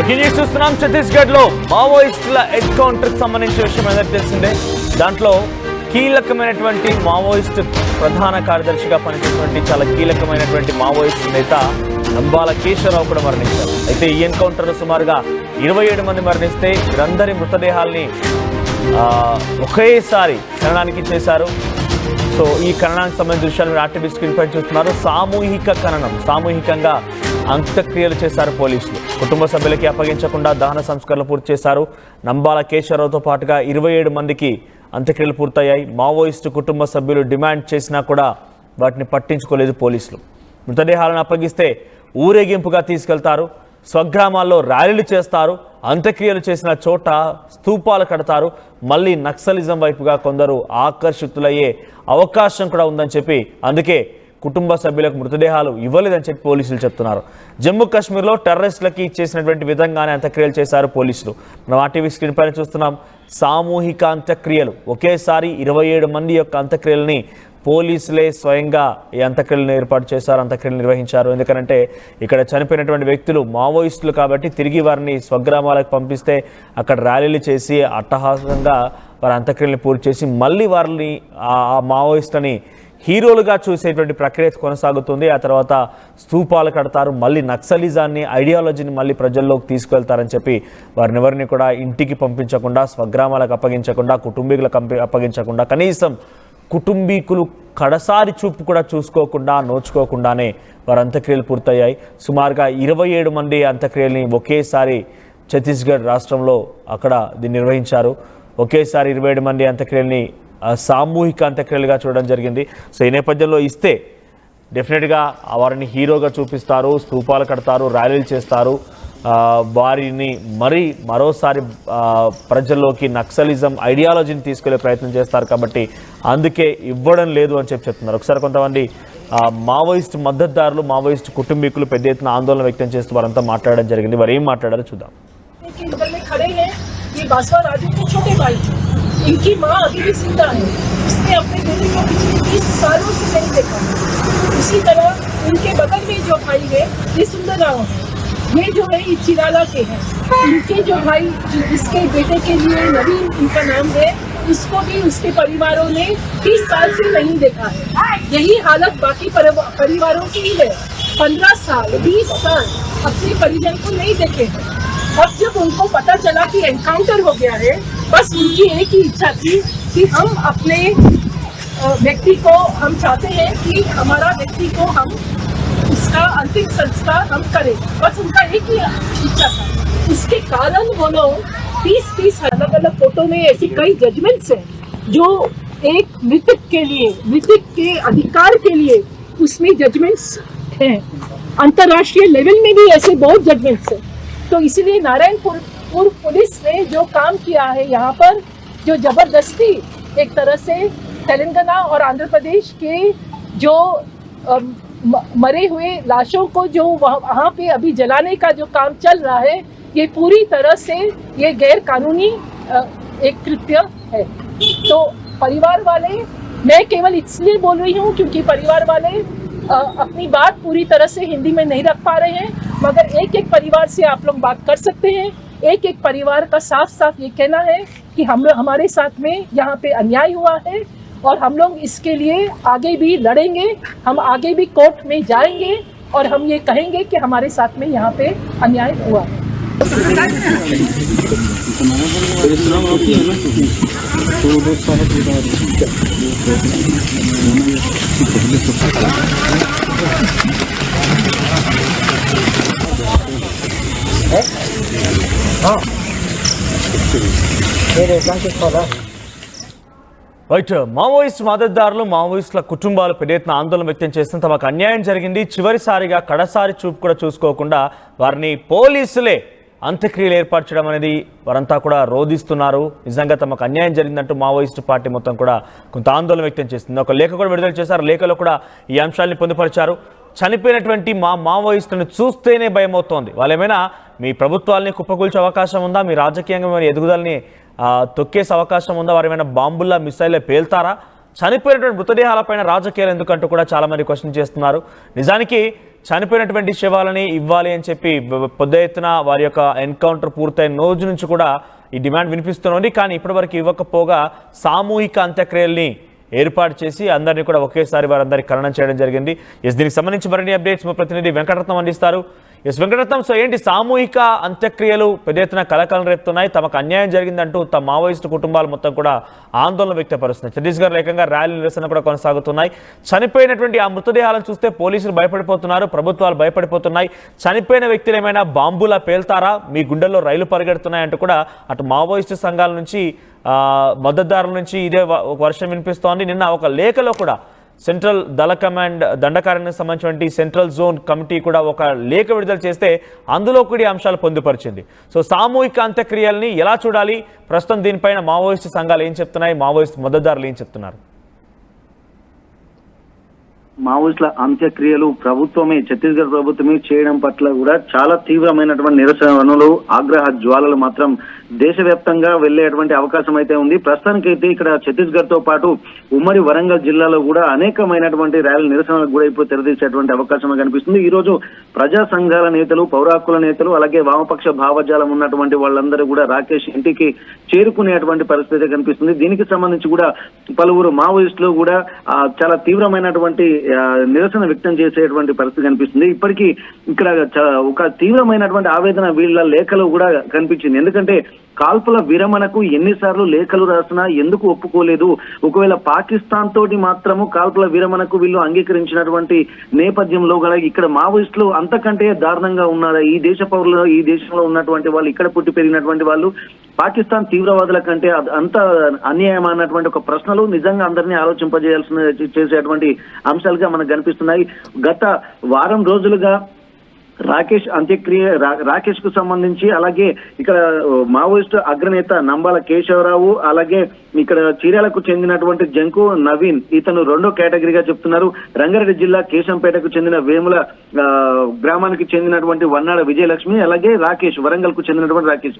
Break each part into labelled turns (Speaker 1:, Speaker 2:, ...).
Speaker 1: చూస్తున్నాం ఛత్తీస్గఢ్ లో మావోయిస్టుల ఎన్కౌంటర్ కి సంబంధించిన విషయం అందరికీ తెలిసిందే. దాంట్లో కీలకమైనటువంటి మావోయిస్ట్ ప్రధాన కార్యదర్శిగా పనిచేసినటువంటి చాలా కీలకమైనటువంటి మావోయిస్ట్ నేత నంబాల కేశవరావు కూడా మరణించారు. అయితే ఈ ఎన్కౌంటర్ లో సుమారుగా 27 మంది మరణిస్తే వీరందరి మృతదేహాల్ని ఒకేసారి ఖననానికి చేశారు. సో ఈ ఖననానికి సంబంధించిన విషయాలు మీరు ఆర్టీవీ స్క్రీన్ పై చూస్తున్నారు. సామూహిక ఖననం, సామూహికంగా అంత్యక్రియలు చేశారు పోలీసులు. కుటుంబ సభ్యులకి అప్పగించకుండా దహన సంస్కరణలు పూర్తి చేశారు. నంబాల కేశవరావుతో పాటుగా 27 మందికి అంత్యక్రియలు పూర్తయ్యాయి. మావోయిస్టు కుటుంబ సభ్యులు డిమాండ్ చేసినా కూడా వాటిని పట్టించుకోలేదు పోలీసులు. మృతదేహాలను అప్పగిస్తే ఊరేగింపుగా తీసుకెళ్తారు, స్వగ్రామాల్లో ర్యాలీలు చేస్తారు, అంత్యక్రియలు చేసిన చోట స్తూపాలు కడతారు. మళ్ళీ నక్సలిజం వైపుగా కొందరు ఆకర్షితులయ్యే అవకాశం కూడా ఉందని చెప్పి అందుకే కుటుంబ సభ్యులకు మృతదేహాలు ఇవ్వలేదని చెప్పి పోలీసులు చెప్తున్నారు. జమ్మూ కాశ్మీర్లో టెర్రరిస్టులకి చేసినటువంటి విధంగానే అంత్యక్రియలు చేశారు పోలీసులు. మనం ఆర్టీవీ స్క్రీన్ పైన చూస్తున్నాం. సామూహిక అంత్యక్రియలు, ఒకేసారి 27 మంది యొక్క అంత్యక్రియలని పోలీసులే స్వయంగా ఈ అంత్యక్రియలను ఏర్పాటు చేశారు, అంత్యక్రియలు నిర్వహించారు. ఎందుకంటే ఇక్కడ చనిపోయినటువంటి వ్యక్తులు మావోయిస్టులు కాబట్టి తిరిగి వారిని స్వగ్రామాలకు పంపిస్తే అక్కడ ర్యాలీలు చేసి అట్టహాసంగా వారి అంత్యక్రియలను పూర్తి చేసి మళ్ళీ వారిని ఆ మావోయిస్టులని హీరోలుగా చూసేటువంటి ప్రక్రియ కొనసాగుతుంది. ఆ తర్వాత స్తూపాలు కడతారు, మళ్ళీ నక్సలిజాన్ని, ఐడియాలజీని మళ్ళీ ప్రజల్లోకి తీసుకువెళ్తారని చెప్పి వారిని ఎవరిని కూడా ఇంటికి పంపించకుండా, స్వగ్రామాలకు అప్పగించకుండా, కుటుంబీకులకు అప్పగించకుండా, కనీసం కుటుంబీకులు కడసారి చూపు కూడా చూసుకోకుండా, నోచుకోకుండానే వారి అంత్యక్రియలు పూర్తయ్యాయి. సుమారుగా 27 మంది అంత్యక్రియల్ని ఒకేసారి ఛత్తీస్గఢ్ రాష్ట్రంలో అక్కడ దీన్ని నిర్వహించారు. ఒకేసారి 27 మంది అంత్యక్రియల్ని సామూహిక అంత్యక్రియలుగా చూడడం జరిగింది. సో ఈ నేపథ్యంలో ఇస్తే డెఫినెట్గా వారిని హీరోగా చూపిస్తారు, స్తూపాలు కడతారు, ర్యాలీలు చేస్తారు, వారిని మరోసారి ప్రజల్లోకి నక్సలిజం ఐడియాలజీని తీసుకెళ్లే ప్రయత్నం చేస్తారు. కాబట్టి అందుకే ఇవ్వడం లేదు అని చెప్తున్నారు. ఒకసారి కొంతమంది మావోయిస్ట్ మద్దతుదారులు, మావోయిస్ట్ కుటుంబీకులు పెద్ద ఎత్తున ఆందోళన వ్యక్తం చేస్తూ వారంతా మాట్లాడడం జరిగింది. వారు ఏం మాట్లాడారో చూద్దాం.
Speaker 2: इनकी माँ अभी भी जिंदा है, उसने अपने बेटे को पिछले 20 सालों से नहीं देखा। इसी तरह उनके बगल में जो भाई है ये सुंदरराव है, ये जो है ये चिराला के हैं। इनके जो भाई जिसके बेटे के लिए नवीन इनका नाम है, उसको भी उसके परिवारों ने 30 साल से नहीं देखा है। यही हालत बाकी परिवारों की ही है। 15 साल 20 साल अपने परिजन को नहीं देखे हैं। अब जब उनको पता चला कि एनकाउंटर हो गया है, बस उनकी एक ही इच्छा थी कि हम अपने व्यक्ति को, हम चाहते हैं कि हमारा व्यक्ति को हम उसका अंतिम संस्कार हम करें, बस उनका एक ही इच्छा था। उसके कारण वो लोग 30 अलग अलग कोर्टों में ऐसी कई जजमेंट्स हैं जो एक मृतक के लिए, मृतक के अधिकार के लिए उसमें जजमेंट्स हैं। अंतर्राष्ट्रीय लेवल में भी ऐसे बहुत जजमेंट्स हैं। तो इसीलिए नारायणपुर पुलिस ने जो काम किया है यहाँ पर, जो जबरदस्ती एक तरह से तेलंगाना और आंध्र प्रदेश के जो मरे हुए लाशों को जो वहाँ पे अभी जलाने का जो काम चल रहा है, ये पूरी तरह से ये गैर कानूनी एक कृत्य है। तो परिवार वाले, मैं केवल इसलिए बोल रही हूँ क्योंकि परिवार वाले अपनी बात पूरी तरह से हिंदी में नहीं रख पा रहे हैं, मगर एक एक परिवार से आप लोग बात कर सकते हैं। एक एक परिवार का साफ साफ ये कहना है कि हमारे साथ में यहाँ पे अन्याय हुआ है और हम लोग इसके लिए आगे भी लड़ेंगे, हम आगे भी कोर्ट में जाएंगे और हम ये कहेंगे कि हमारे साथ में यहाँ पे अन्याय हुआ है।
Speaker 1: రైట్, మావోయిస్ట్ మద్దతుదారులు, మావోయిస్టుల కుటుంబాలు పెద్ద ఎత్తున ఆందోళన వ్యక్తం చేస్తున్న తమకు అన్యాయం జరిగింది, చివరిసారిగా కడసారి చూపు కూడా చూసుకోకుండా వారిని పోలీసులే అంత్యక్రియలు ఏర్పాటు చేయడం అనేది వారంతా కూడా రోధిస్తున్నారు. నిజంగా తమకు అన్యాయం జరిగిందంటూ మావోయిస్టు పార్టీ మొత్తం కూడా కొంత ఆందోళన వ్యక్తం చేస్తుంది. ఒక లేఖ కూడా విడుదల చేశారు. లేఖలో కూడా ఈ అంశాన్ని పొందుపరిచారు. చనిపోయినటువంటి మావోయిస్టులను చూస్తేనే భయం అవుతోంది. వాళ్ళు ఏమైనా మీ ప్రభుత్వాలని కుప్పకూల్చే అవకాశం ఉందా? మీ రాజకీయంగా మరి ఎదుగుదలని తొక్కేసే అవకాశం ఉందా? వారు ఏమైనా బాంబుల్లా మిసైల్లో పేల్తారా? చనిపోయినటువంటి మృతదేహాలపైన రాజకీయాలు ఎందుకంటూ కూడా చాలామంది క్వశ్చన్ చేస్తున్నారు. నిజానికి చనిపోయినటువంటి శవాలని ఇవ్వాలి అని చెప్పి పెద్ద ఎత్తున వారి యొక్క ఎన్కౌంటర్ పూర్తయిన రోజు నుంచి కూడా ఈ డిమాండ్ వినిపిస్తుంది. కానీ ఇప్పటివరకు ఇవ్వకపోగా సామూహిక అంత్యక్రియల్ని ఏర్పాటు చేసి అందరినీ కూడా ఒకేసారి వారందరికీ ఖననం చేయడం జరిగింది. దీనికి సంబంధించి మరిన్ని అప్డేట్స్ మా ప్రతినిధి వెంకటరత్నం అందిస్తారు. వెంకటరత్నం, సో ఏంటి సామూహిక అంత్యక్రియలు పెద్ద ఎత్తున కలకలం రేపుతున్నాయి. తమకు అన్యాయం జరిగిందంటూ తమ మావోయిస్టు కుటుంబాలు మొత్తం కూడా ఆందోళన వ్యక్తపరుస్తున్నాయి. ఛత్తీస్గఢ్ ఏకంగా ర్యాలీ నిరసన కూడా కొనసాగుతున్నాయి. చనిపోయినటువంటి ఆ మృతదేహాలను చూస్తే పోలీసులు భయపడిపోతున్నారు, ప్రభుత్వాలు భయపడిపోతున్నాయి. చనిపోయిన వ్యక్తులు ఏమైనా బాంబులా పేల్తారా, మీ గుండెల్లో రైలు పరిగెడుతున్నాయంటూ కూడా అటు మావోయిస్టు సంఘాల నుంచి మద్దతుదారుల నుంచి ఇదే వర్షం వినిపిస్తోంది. నిన్న ఒక లేఖలో కూడా సెంట్రల్ దళ కమాండ్ దండకారణ్యానికి సంబంధించినటువంటి సెంట్రల్ జోన్ కమిటీ కూడా ఒక లేఖ విడుదల చేస్తే అందులో కూడా అంశాలు పొందుపరిచింది. సో సామూహిక అంత్యక్రియల్ని ఎలా చూడాలి, ప్రస్తుతం దీనిపైన మావోయిస్టు సంఘాలు ఏం చెప్తున్నాయి, మావోయిస్టు మద్దతుదారులు ఏం చెప్తున్నారు?
Speaker 3: మావోయిస్టుల అంత్యక్రియలు ప్రభుత్వమే, ఛత్తీస్గఢ్ ప్రభుత్వమే చేయడం పట్ల కూడా చాలా తీవ్రమైనటువంటి నిరసనలు, ఆగ్రహ జ్వాలలు మాత్రం దేశవ్యాప్తంగా వెళ్లేటువంటి అవకాశం అయితే ఉంది. ప్రస్తుతానికైతే ఇక్కడ ఛత్తీస్గఢ్ తో పాటు ఉమ్మడి వరంగల్ జిల్లాలో కూడా అనేకమైనటువంటి ర్యాలీ నిరసనలకు కూడా ఇప్పుడు తెరదీసేటువంటి అవకాశం కనిపిస్తుంది. ఈ రోజు ప్రజా సంఘాల నేతలు, పౌర హక్కుల నేతలు, అలాగే వామపక్ష భావజాలం ఉన్నటువంటి వాళ్ళందరూ కూడా రాకేష్ ఇంటికి చేరుకునేటువంటి పరిస్థితి కనిపిస్తుంది. దీనికి సంబంధించి కూడా పలువురు మావోయిస్టులు కూడా చాలా తీవ్రమైనటువంటి నిరసన వ్యక్తం చేసేటువంటి పరిస్థితి కనిపిస్తుంది. ఇప్పటికీ ఇక్కడ ఒక తీవ్రమైనటువంటి ఆవేదన వీళ్ళ లేఖలో కూడా కనిపించింది. ఎందుకంటే కాల్పుల విరమణకు ఎన్నిసార్లు లేఖలు రాసినా ఎందుకు ఒప్పుకోలేదు, ఒకవేళ పాకిస్తాన్ తోటి మాత్రము కాల్పుల విరమణకు వీళ్ళు అంగీకరించినటువంటి నేపథ్యంలో కూడా ఇక్కడ మావోయిస్టులు అంతకంటే దారుణంగా ఉన్నారా, ఈ దేశ పౌరులు, ఈ దేశంలో ఉన్నటువంటి వాళ్ళు, ఇక్కడ పుట్టి పెరిగినటువంటి వాళ్ళు పాకిస్తాన్ తీవ్రవాదుల కంటే అంత అన్యాయం అన్నటువంటి ఒక ప్రశ్నలు నిజంగా అందరినీ చేసేటువంటి అంశాలుగా మనకు కనిపిస్తున్నాయి. గత వారం రోజులుగా రాకేష్ అంత్యక్రియ, రాకేష్ కు సంబంధించి, అలాగే ఇక్కడ మావోయిస్టు అగ్రనేత నంబాల కేశవరావు, అలాగే ఇక్కడ చీరాలకు చెందినటువంటి జంకు నవీన్, ఇతను రెండో కేటగిరీగా చెప్తున్నారు. రంగారెడ్డి జిల్లా కేశంపేటకు చెందిన వేముల గ్రామానికి చెందినటువంటి వన్నాడ విజయలక్ష్మి, అలాగే రాకేష్ వరంగల్ కు చెందినటువంటి రాకేష్,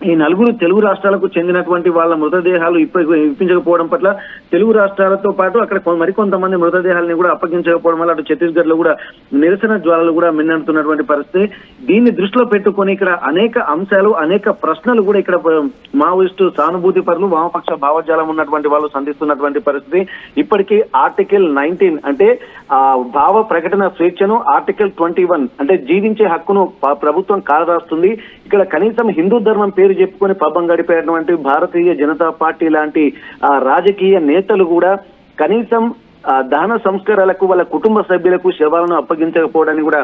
Speaker 3: ఈ నలుగురు తెలుగు రాష్ట్రాలకు చెందినటువంటి వాళ్ళ మృతదేహాలు ఇప్పించకపోవడం పట్ల తెలుగు రాష్ట్రాలతో పాటు అక్కడ మరికొంతమంది మృతదేహాలని కూడా అప్పగించకపోవడం వల్ల అటు ఛత్తీస్గఢ్ లో కూడా నిరసన జ్వాలలు కూడా మిన్నంటున్నటువంటి పరిస్థితి. దీన్ని దృష్టిలో పెట్టుకొని ఇక్కడ అనేక అంశాలు, అనేక ప్రశ్నలు కూడా ఇక్కడ మావోయిస్టు సానుభూతి పరులు, వామపక్ష భావజాలం ఉన్నటువంటి వాళ్ళు సంధిస్తున్నటువంటి పరిస్థితి. ఇప్పటికీ ఆర్టికల్ 19 అంటే భావ ప్రకటన స్వేచ్ఛను, ఆర్టికల్ 21 అంటే జీవించే హక్కును ప్రభుత్వం కాలరాస్తుంది. ఇక్కడ కనీసం హిందూ ధర్మం పేరు చెప్పుకొని పబ్బం గడిపేటువంటి భారతీయ జనతా పార్టీ లాంటి రాజకీయ నేతలు కూడా కనీసం దహన సంస్కారాలకు వాళ్ళ కుటుంబ సభ్యులకు శవాలను అప్పగించకపోవడాన్ని కూడా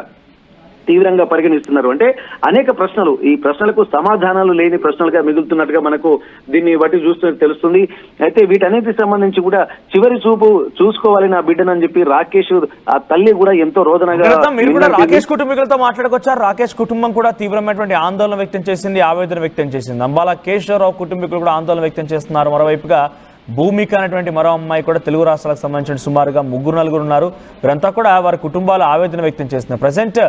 Speaker 3: తీవ్రంగా పరిగణిస్తున్నారు. అంటే అనేక ప్రశ్నలు, ఈ ప్రశ్నలకు సమాధానాలు లేని ప్రశ్నలుగా మిగులుతున్నట్టుగా మనకు దీన్ని బట్టి చూస్తూ తెలుస్తుంది. అయితే వీటన్నిటికి సంబంధించి కూడా చివరి చూపు చూసుకోవాలి నా బిడ్డనని చెప్పి రాకేష్ ఆ తల్లి కూడా ఎంతో రోదనగా.
Speaker 1: మీరు కూడా రాకేష్ కుటుంబీకులతో మాట్లాడుకొచ్చారు. రాకేష్ కుటుంబం కూడా తీవ్రమైనటువంటి ఆందోళన వ్యక్తం చేసింది, ఆవేదన వ్యక్తం చేసింది. అంబాల కేశవరావు కుటుంబీకులు కూడా ఆందోళన వ్యక్తం చేస్తున్నారు. మరోవైపుగా భూమిక అనేటువంటి మరో అమ్మాయి కూడా తెలుగు రాష్ట్రాలకు సంబంధించిన సుమారుగా 3-4 ఉన్నారు. వీరంతా కూడా వారి కుటుంబాల ఆవేదన వ్యక్తం చేస్తున్నారు. ప్రజెంట్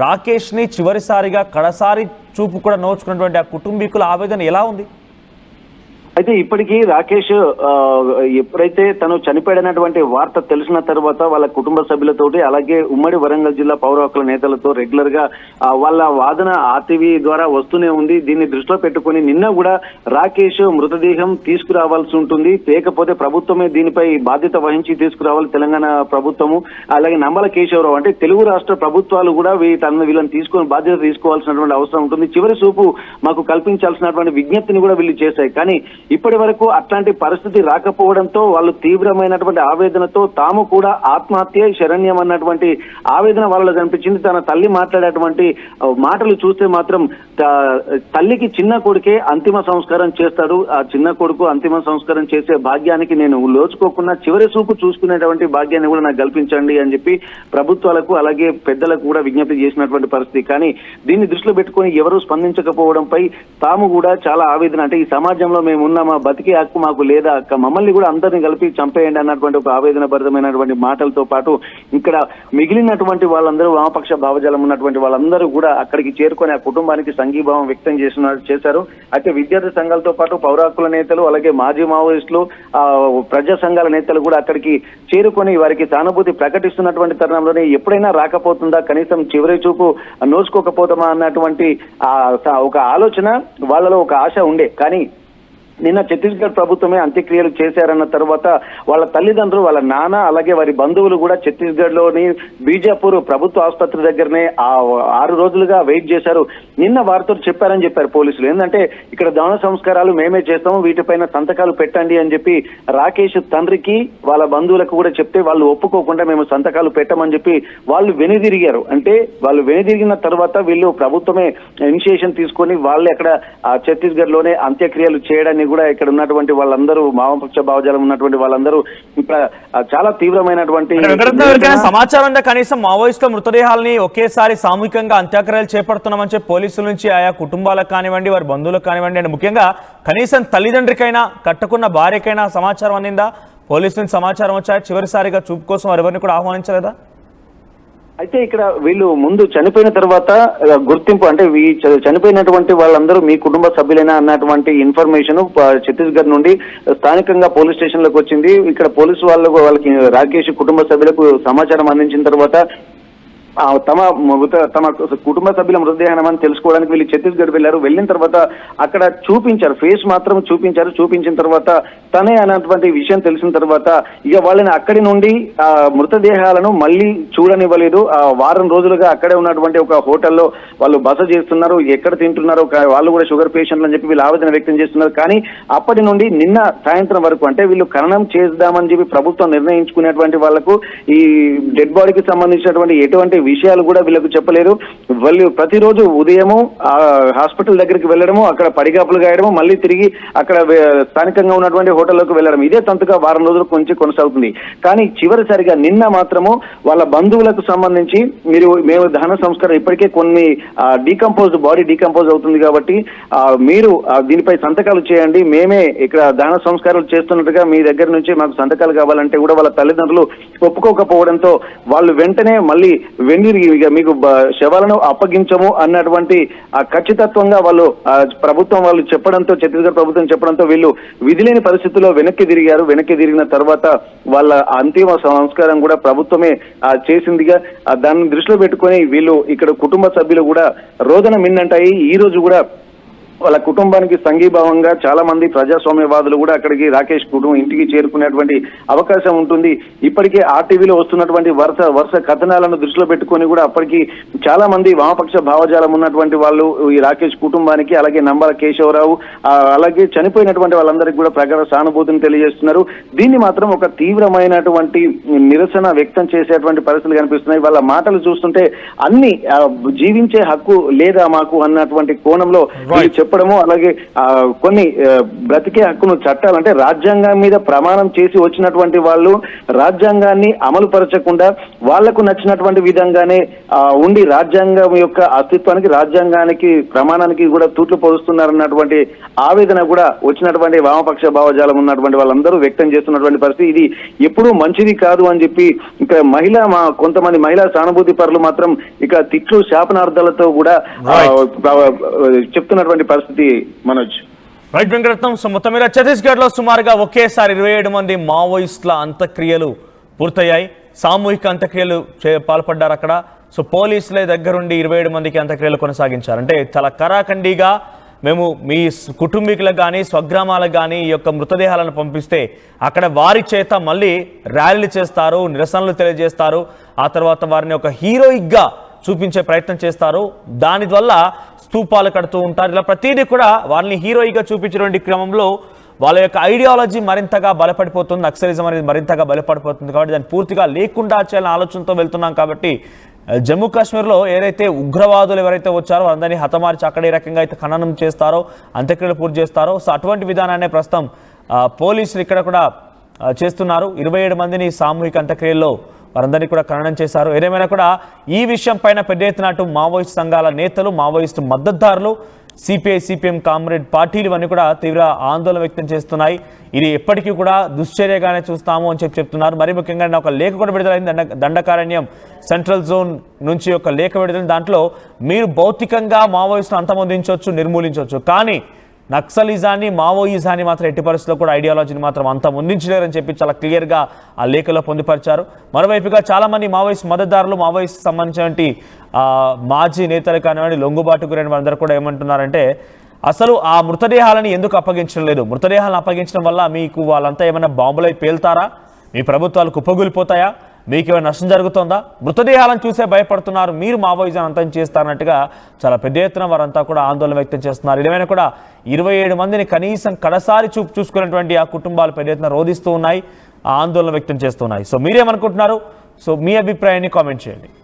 Speaker 1: రాకేష్ ని చివరిసారిగా కడసారి చూపు కూడా నోచుకున్నటువంటి ఆ కుటుంబీకుల ఆవేదన ఎలా ఉంది?
Speaker 3: అయితే ఇప్పటికీ రాకేష్ ఎప్పుడైతే తను చనిపోయినటువంటి వార్త తెలిసిన తర్వాత వాళ్ళ కుటుంబ సభ్యులతోటి, అలాగే ఉమ్మడి వరంగల్ జిల్లా పౌర హక్కుల నేతలతో రెగ్యులర్ గా వాళ్ళ వాదన ఆర్టీవీ ద్వారా వస్తూనే ఉంది. దీన్ని దృష్టిలో పెట్టుకుని నిన్న కూడా రాకేష్ మృతదేహం తీసుకురావాల్సి ఉంటుంది, లేకపోతే ప్రభుత్వమే దీనిపై బాధ్యత వహించి తీసుకురావాలి, తెలంగాణ ప్రభుత్వము. అలాగే నంబల కేశవరావు అంటే తెలుగు రాష్ట్ర ప్రభుత్వాలు కూడా వీళ్ళని తీసుకొని బాధ్యత తీసుకోవాల్సినటువంటి అవసరం ఉంటుంది. చివరి చూపు మాకు కల్పించాల్సినటువంటి విజ్ఞప్తిని కూడా వీళ్ళు చేశాయి. కానీ ఇప్పటి వరకు అట్లాంటి పరిస్థితి రాకపోవడంతో వాళ్ళు తీవ్రమైనటువంటి ఆవేదనతో తాము కూడా ఆత్మహత్య శరణ్యం అన్నటువంటి ఆవేదన వాళ్ళలో కనిపించింది. తన తల్లి మాట్లాడేటువంటి మాటలు చూస్తే మాత్రం తల్లికి చిన్న కొడుకే అంతిమ సంస్కారం చేస్తాడు, ఆ చిన్న కొడుకు అంతిమ సంస్కారం చేసే భాగ్యానికి నేను లోచుకోకుండా చివరి చూపు చూసుకునేటువంటి భాగ్యాన్ని కూడా నాకు కల్పించండి అని చెప్పి ప్రభుత్వాలకు అలాగే పెద్దలకు కూడా విజ్ఞప్తి చేసినటువంటి పరిస్థితి. కానీ దీన్ని దృష్టిలో పెట్టుకుని ఎవరు స్పందించకపోవడంపై తాము కూడా చాలా ఆవేదన, అంటే ఈ సమాజంలో మేము ఉన్న మా బతికే హక్కు మాకు లేదా, మమ్మల్ని కూడా అందరిని కలిపి చంపేయండి అన్నటువంటి ఒక ఆవేదన భరితమైనటువంటి మాటలతో పాటు ఇక్కడ మిగిలినటువంటి వాళ్ళందరూ వామపక్ష భావజాలం ఉన్నటువంటి వాళ్ళందరూ కూడా అక్కడికి చేరుకొని ఆ కుటుంబానికి సంఘీభావం వ్యక్తం చేశారు. అయితే విద్యార్థి సంఘాలతో పాటు పౌర హక్కుల నేతలు, అలాగే మాజీ మావోయిస్టులు, ప్రజా సంఘాల నేతలు కూడా అక్కడికి చేరుకొని వారికి సానుభూతి ప్రకటిస్తున్నటువంటి తరుణంలోనే ఎప్పుడైనా రాకపోతుందా, కనీసం చివరి చూపు నోచుకోకపోతామా అన్నటువంటి ఒక ఆలోచన వాళ్ళలో ఒక ఆశ ఉండే. కానీ నిన్న ఛత్తీస్గఢ్ ప్రభుత్వమే అంత్యక్రియలు చేశారన్న తర్వాత వాళ్ళ తల్లిదండ్రులు, వాళ్ళ నాన్న, అలాగే వారి బంధువులు కూడా ఛత్తీస్గఢ్ లోని బీజాపూర్ ప్రభుత్వ ఆసుపత్రి దగ్గరనే 6 రోజులుగా వెయిట్ చేశారు. నిన్న వారితో చెప్పారని చెప్పారు పోలీసులు. ఏంటంటే ఇక్కడ దహన సంస్కారాలు మేమే చేస్తాము, వీటిపైన సంతకాలు పెట్టండి అని చెప్పి రాకేష్ తండ్రికి వాళ్ళ బంధువులకు కూడా చెప్తే వాళ్ళు ఒప్పుకోకుండా మేము సంతకాలు పెట్టమని చెప్పి వాళ్ళు వెనుదిరిగారు. అంటే వాళ్ళు వెనుదిరిగిన తర్వాత వీళ్ళు ప్రభుత్వమే ఇనిషియేషన్ తీసుకొని వాళ్ళు అక్కడ ఛత్తీస్గఢ్ లోనే అంత్యక్రియలు చేయడాన్ని కూడా ఇక్కడ ఉన్నటువంటి వాళ్ళందరూ వామపక్ష భావజాలం ఉన్నటువంటి వాళ్ళందరూ ఇక్కడ చాలా తీవ్రమైనటువంటి
Speaker 1: సమాచారం కనీసం మావోయిస్టుల మృతదేహాలని ఒకేసారి సామూహికంగా అంత్యక్రియలు చేపడుతున్నామని చెప్పి పోలీసుల నుంచి ఆయా కుటుంబాలకు కానివ్వండి, వారి బంధువులకు కానివ్వండి, అండ్ ముఖ్యంగా కనీసం తల్లిదండ్రికైనా కట్టుకున్న భార్యకైనా సమాచారం అందిందా? పోలీసుల నుంచి సమాచారం వచ్చాయి చివరిసారిగా చూపు కోసం ఎవరిని కూడా ఆహ్వానించలేదా?
Speaker 3: అయితే ఇక్కడ వీళ్ళు ముందు చనిపోయిన తర్వాత గుర్తింపు, అంటే చనిపోయినటువంటి వాళ్ళందరూ మీ కుటుంబ సభ్యులైనా అన్నటువంటి ఇన్ఫర్మేషన్ ఛత్తీస్గఢ్ నుండి స్థానికంగా పోలీస్ స్టేషన్ లకు వచ్చింది. ఇక్కడ పోలీసు వాళ్ళకి రాకేష్ కుటుంబ సభ్యులకు సమాచారం అందించిన తర్వాత తమ కుటుంబ సభ్యుల మృతదేహాన్ని తెలుసుకోవడానికి వీళ్ళు ఛత్తీస్గఢ్ వెళ్లారు. వెళ్ళిన తర్వాత అక్కడ చూపించారు, ఫేస్ మాత్రం చూపించారు. చూపించిన తర్వాత తనే అన్నటువంటి విషయం తెలిసిన తర్వాత ఇక వాళ్ళని అక్కడి నుండి మృతదేహాలను మళ్ళీ చూడనివ్వలేదు. వారం రోజులుగా అక్కడే ఉన్నటువంటి ఒక హోటల్లో వాళ్ళు బస చేస్తున్నారు. ఎక్కడ తింటున్నారో వాళ్ళు కూడా షుగర్ పేషెంట్లు అని చెప్పి వీళ్ళు ఆవేదన వ్యక్తం చేస్తున్నారు. కానీ అప్పటి నుండి నిన్న సాయంత్రం వరకు, అంటే వీళ్ళు ఖననం చేద్దామని చెప్పి ప్రభుత్వం నిర్ణయించుకునేటువంటి వాళ్లకు ఈ డెడ్ బాడీకి సంబంధించినటువంటి ఎటువంటి విషయాలు కూడా వీళ్ళకు చెప్పలేరు. వాళ్ళు ప్రతిరోజు ఉదయము హాస్పిటల్ దగ్గరికి వెళ్ళడము, అక్కడ పడిగాపులు గాయడము, మళ్ళీ తిరిగి అక్కడ స్థానికంగా ఉన్నటువంటి హోటల్లోకి వెళ్ళడం, ఇదే తంతుగా వారం రోజుల నుంచి కొనసాగుతుంది. కానీ చివరిసారిగా నిన్న మాత్రము వాళ్ళ బంధువులకు సంబంధించి మేము దహన సంస్కారం ఇప్పటికే కొన్ని బాడీ డీకంపోజ్ అవుతుంది కాబట్టి మీరు దీనిపై సంతకాలు చేయండి, మేమే ఇక్కడ దహన సంస్కారాలు చేస్తున్నట్టుగా మీ దగ్గర నుంచి మాకు సంతకాలు కావాలంటే కూడా వాళ్ళ తల్లిదండ్రులు ఒప్పుకోకపోవడంతో వాళ్ళు వెంటనే మళ్ళీ మీకు శవాలను అప్పగించము అన్నటువంటి ఖచ్చితత్వంగా ప్రభుత్వం వాళ్ళు చెప్పడంతో, ఛత్తీస్గఢ్ ప్రభుత్వం చెప్పడంతో వీళ్ళు విధిలేని పరిస్థితుల్లో వెనక్కి తిరిగిన తర్వాత వాళ్ళ అంతిమ సంస్కారం కూడా ప్రభుత్వమే చేసిందిగా దాన్ని దృష్టిలో పెట్టుకొని వీళ్ళు ఇక్కడ కుటుంబ సభ్యులు కూడా రోదన మిన్నంటాయి. ఈ రోజు కూడా వాళ్ళ కుటుంబానికి సంఘీభావంగా చాలా మంది ప్రజాస్వామ్యవాదులు కూడా అక్కడికి రాకేష్ కుటుంబం ఇంటికి చేరుకునేటువంటి అవకాశం ఉంటుంది. ఇప్పటికే ఆర్టీవీలో వస్తున్నటువంటి వరుస కథనాలను దృష్టిలో పెట్టుకొని కూడా అప్పటికి చాలా మంది వామపక్ష భావజాలం ఉన్నటువంటి వాళ్ళు ఈ రాకేష్ కుటుంబానికి, అలాగే నంబల కేశవరావు, అలాగే చనిపోయినటువంటి వాళ్ళందరికీ కూడా ప్రగాఢ సానుభూతిని తెలియజేస్తున్నారు. దీన్ని మాత్రం ఒక తీవ్రమైనటువంటి నిరసన వ్యక్తం చేసేటువంటి పరిస్థితులు కనిపిస్తున్నాయి. వాళ్ళ మాటలు చూస్తుంటే అన్ని జీవించే హక్కు లేదా మాకు అన్నటువంటి కోణంలో చెప్పడము, అలాగే కొన్ని బ్రతికే హక్కును చట్టాలంటే రాజ్యాంగం మీద ప్రమాణం చేసి వచ్చినటువంటి వాళ్ళు రాజ్యాంగాన్ని అమలు పరచకుండా వాళ్లకు నచ్చినటువంటి విధంగానే ఉండి రాజ్యాంగం యొక్క అస్తిత్వానికి, రాజ్యాంగానికి, ప్రమాణానికి కూడా తూట్లు పొడుస్తున్నారన్నటువంటి ఆవేదన కూడా వచ్చినటువంటి వామపక్ష భావజాలం ఉన్నటువంటి వాళ్ళందరూ వ్యక్తం చేస్తున్నటువంటి పరిస్థితి. ఇది ఎప్పుడూ మంచిది కాదు అని చెప్పి ఇక్కడ కొంతమంది మహిళా సానుభూతి పరులు మాత్రం ఇక తిట్లు శాపనార్థాలతో కూడా చెప్తున్నటువంటి పరిస్థితి. మనోజ్,
Speaker 1: రైట్ వెంకటరత్నం. సో మొత్తం మీద ఛత్తీస్గఢ్ లో సుమారుగా ఒకేసారి 27 మంది మావోయిస్టుల అంత్యక్రియలు పూర్తయ్యాయి. సామూహిక అంత్యక్రియలు పాల్పడ్డారు అక్కడ. సో పోలీసుల దగ్గరుండి 27 మందికి అంత్యక్రియలు కొనసాగించారు. అంటే చాలా కరాఖండిగా మేము మీ కుటుంబీకులకు కానీ స్వగ్రామాలకు కానీ ఈ యొక్క మృతదేహాలను పంపిస్తే అక్కడ వారి చేత మళ్ళీ ర్యాలీలు చేస్తారు, నిరసనలు తెలియజేస్తారు. ఆ తర్వాత వారిని ఒక హీరోయిక్గా చూపించే ప్రయత్నం చేస్తారు. దానివల్ల స్తూపాలు కడుతూ ఉంటారు. ఇలా ప్రతిదీ కూడా వారిని హీరోయిగా చూపించినటువంటి క్రమంలో వాళ్ళ యొక్క ఐడియాలజీ మరింతగా బలపడిపోతుంది, నక్సలిజం అనేది మరింతగా బలపడిపోతుంది. కాబట్టి దాన్ని పూర్తిగా లేకుండా చేయాలని ఆలోచనతో వెళ్తున్నాం. కాబట్టి జమ్మూ కాశ్మీర్లో ఏదైతే ఉగ్రవాదులు ఎవరైతే వచ్చారో అందరినీ హతమార్చి అక్కడ ఏ రకంగా అయితే ఖననం చేస్తారో, అంత్యక్రియలు పూర్తి చేస్తారో, సో అటువంటి విధానాన్ని ప్రస్తుతం పోలీసులు ఇక్కడ కూడా చేస్తున్నారు. 27 మందిని సామూహిక అంత్యక్రియల్లో వారందరినీ కూడా ఖననం చేశారు. ఏదేమైనా కూడా ఈ విషయం పైన పెద్ద ఎత్తున మావోయిస్ట్ సంఘాల నేతలు, మావోయిస్టు మద్దతుదారులు సిపిఐ సిపిఎం కామ్రేడ్ పార్టీలు ఇవన్నీ కూడా తీవ్ర ఆందోళన వ్యక్తం చేస్తున్నాయి. ఇది ఎప్పటికీ కూడా దుశ్చర్యగానే చూస్తాము అని చెప్తున్నారు. మరి ముఖ్యంగా ఒక లేఖ కూడా విడుదలైంది దండకారణ్యం సెంట్రల్ జోన్ నుంచి ఒక లేఖ విడుదలైంది. దాంట్లో మీరు భౌతికంగా మావోయిస్టును అంతమొందించవచ్చు, నిర్మూలించవచ్చు, కానీ నక్సలిజాన్ని మావోయిజాన్ని మాత్రం ఎట్టి పరిస్థితుల్లో కూడా ఐడియాలజీని మాత్రం అంత ముందించలేరని చెప్పి చాలా క్లియర్గా ఆ లేఖలో పొందుపరిచారు. మరోవైపుగా చాలామంది మావోయిస్ట్ మద్దతుదారులు, మావోయిస్ట్ సంబంధించినటువంటి మాజీ నేతలు కానివ్వండి, లొంగుబాటు గురైన వారందరూ కూడా ఏమంటున్నారంటే అసలు ఆ మృతదేహాలను ఎందుకు అప్పగించడం లేదు, మృతదేహాలను అప్పగించడం వల్ల మీకు వాళ్ళంతా ఏమైనా బాంబులై పేల్తారా, మీ ప్రభుత్వాలు కుప్పగూలిపోతాయా, మీకు ఏమైనా నష్టం జరుగుతుందా, మృతదేహాలను చూసే భయపడుతున్నారు, మీరు మావోయిజం అంతం చేస్తారన్నట్టుగా చాలా పెద్ద ఎత్తున వారంతా కూడా ఆందోళన వ్యక్తం చేస్తున్నారు. ఏమైనా కూడా 27 మందిని కనీసం కడసారి చూసుకున్నటువంటి ఆ కుటుంబాలు పెద్ద ఎత్తున రోధిస్తూ ఉన్నాయి, ఆందోళన వ్యక్తం చేస్తున్నాయి. సో మీరేమనుకుంటున్నారు? సో మీ అభిప్రాయాన్ని కామెంట్ చేయండి.